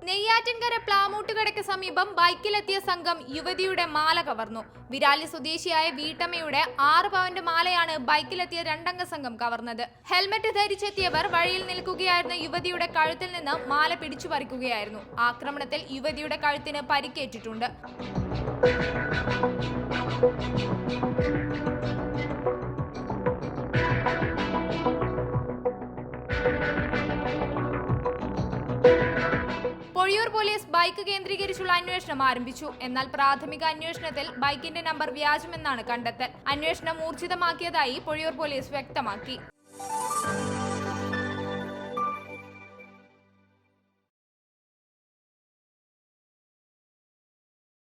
നെയ്യാറ്റിൻകര പ്ലാമൂട്ടുകടയ്ക്ക് സമീപം ബൈക്കിലെത്തിയ സംഘം യുവതിയുടെ മാല കവർന്നു. വിരാലി സ്വദേശിയായ വീട്ടമ്മയുടെ 6 പവന്റെ മാലയാണ് ബൈക്കിലെത്തിയ രണ്ടംഗ സംഘം കവർന്നത്. ഹെൽമറ്റ് ധരിച്ചെത്തിയവർ വഴിയിൽ നിൽക്കുകയായിരുന്ന യുവതിയുടെ കഴുത്തിൽ നിന്ന് മാല പിടിച്ചു പറിക്കുകയായിരുന്നു. ആക്രമണത്തിൽ യുവതിയുടെ കഴുത്തിന് പരിക്കേറ്റിട്ടുണ്ട്. പൊഴിയൂർ പോലീസ് ബൈക്ക് കേന്ദ്രീകരിച്ചുള്ള അന്വേഷണം ആരംഭിച്ചു. എന്നാൽ പ്രാഥമിക അന്വേഷണത്തിൽ ബൈക്കിന്റെ നമ്പർ വ്യാജമെന്നാണ് കണ്ടെത്തൽ. അന്വേഷണം ഊർജിതമാക്കിയതായി പൊഴിയൂർ പോലീസ് വ്യക്തമാക്കി.